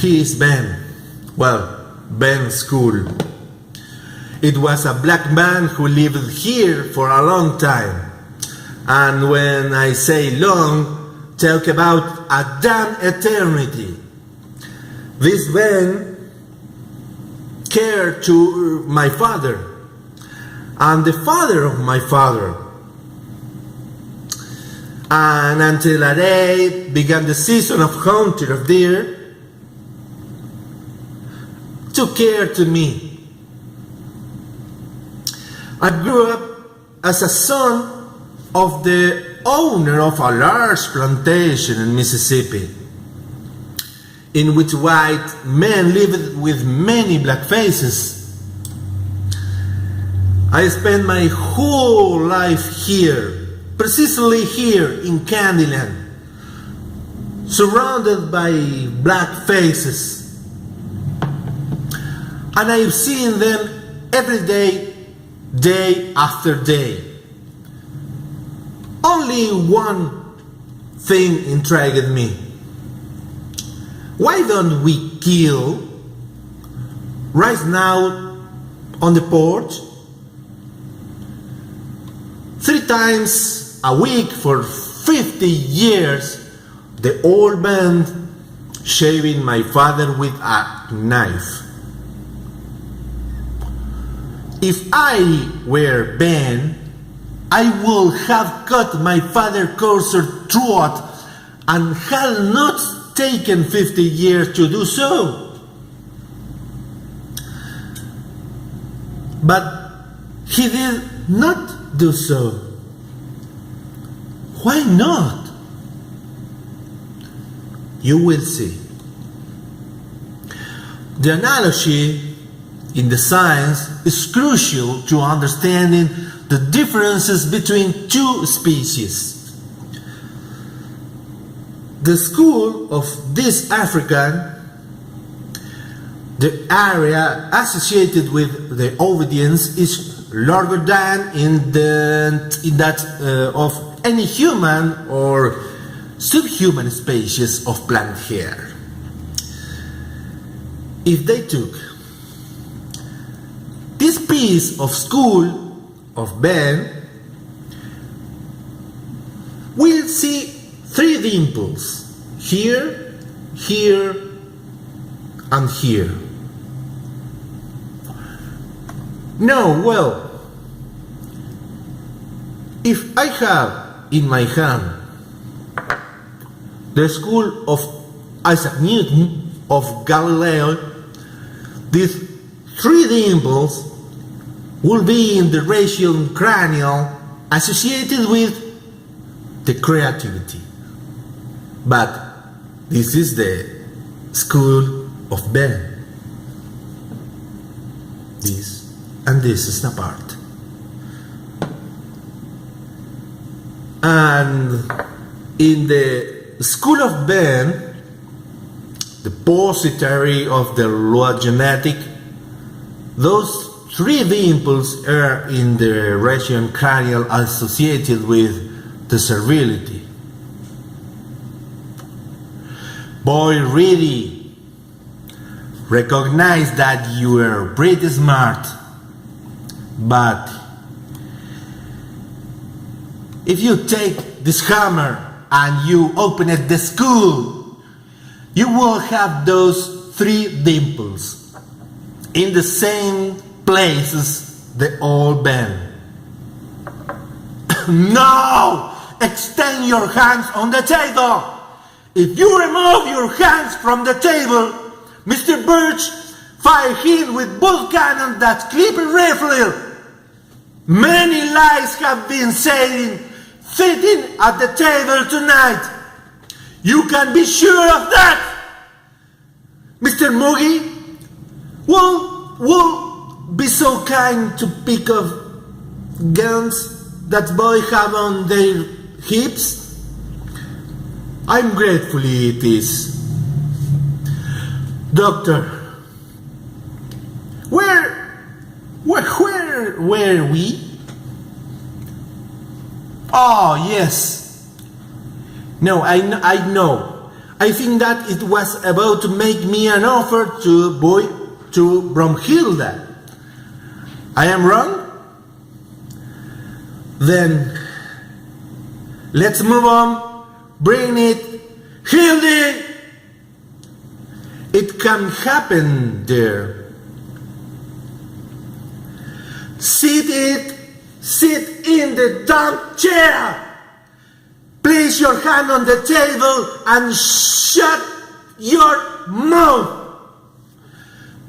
he is Ben. Well, Ben School. It was a black man who lived here for a long time. And when I say long, talk about a damn eternity. This Ben cared to my father and the father of my father. And until a day began the season of hunting of deer, took care to me. I grew up as a son of the owner of a large plantation in Mississippi, in which white men lived with many black faces. I spent my whole life here, precisely here in Candyland, surrounded by black faces. And I've seen them every day, day after day. Only one thing intrigued me. Why don't we kill right now on the porch 3 times a week for 50 years, the old man shaving my father with a knife? If I were Ben, I would have cut my father's cursor throat and had not taken 50 years to do so. But he did not do so. Why not? You will see. The analogy in the science is crucial to understanding the differences between 2 species. The school of this African, the area associated with the obedience is larger than in that of any human or subhuman species of plant hair. If they took this piece of school of Ben, we'll see 3 dimples, here, here, and here. No, well, if I have in my hand the school of Isaac Newton of Galileo, these 3 dimples will be in the region cranial associated with the creativity. But this is the school of Ben. This and this is apart. And in the school of Ben, the depository of the genetic, those 3 dimples are in the region cranial associated with the servility. Boy, really recognize that you are pretty smart, but if you take this hammer and you open it the school, you will have those 3 dimples in the same places the old Ben. No! Extend your hands on the table! If you remove your hands from the table, Mr. Birch fire him with both cannons that clip a rifle. Many lies have been said sitting at the table tonight. You can be sure of that. Mr. Moogie, will be so kind to pick up guns that boy have on their hips? I'm gratefully it is. Doctor, where were we? Oh, yes. No, I know. I think that it was about to make me an offer to Bromhilda. I am wrong? Then let's move on. Bring it. Hildy! It can happen there. Sit in the damn chair. Place your hand on the table and shut your mouth.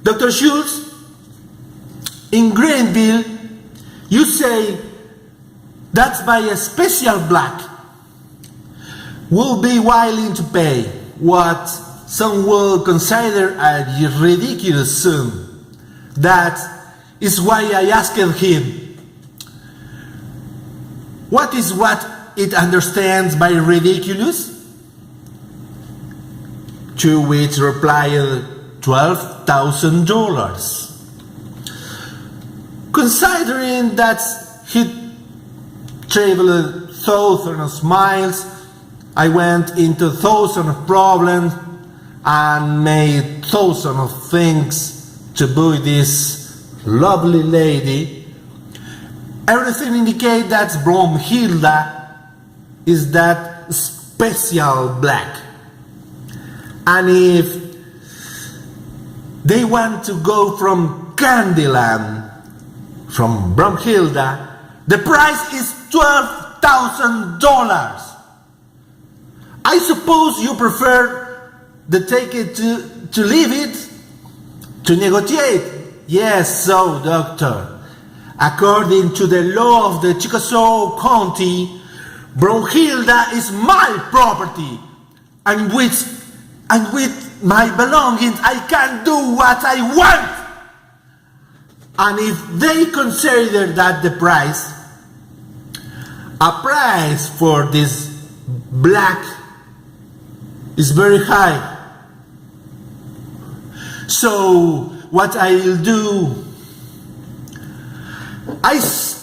Dr. Schultz, in Greenville, you say that's by a special black. We'll be willing to pay what some will consider a ridiculous sum. That is why I asked him, what is what it understands by ridiculous? To which replied $12,000. Considering that he traveled thousands of miles, I went into thousands of problems and made thousands of things to buy this lovely lady. Everything indicates that Bromhilda is that special black. And if they want to go from Candyland, from Bromhilda, the price is $12,000. I suppose you prefer the ticket to leave it, to negotiate. Yes, so doctor, according to the law of the Chickasaw County, Bromhilda is my property, and with my belongings I can do what I want. And if they consider that the price, a price for this black is very high, so what I'll do is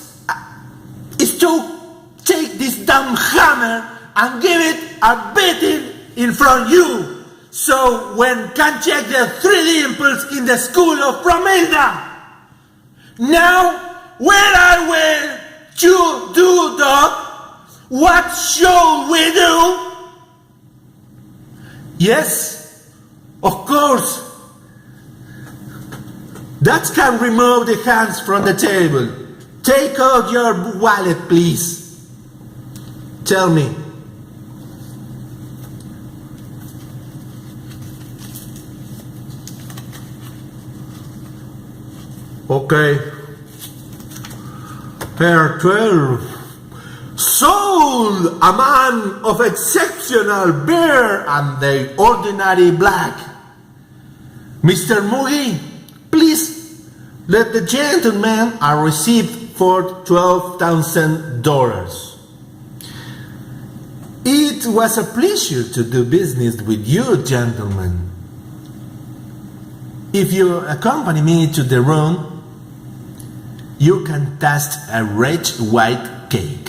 to take this damn hammer and give it a beating in front of you, so when can check the 3D impulse in the school of Bromhilda. Now, where are we to do, Doc? What shall we do? Yes, of course. That can remove the hands from the table. Take out your wallet, please. Tell me. Okay. Pair 12. Soul, a man of exceptional bear and the ordinary black. Mr. Moogie, please let the gentleman a receipt for $12,000. It was a pleasure to do business with you, gentlemen. If you accompany me to the room, you can taste a rich white cake.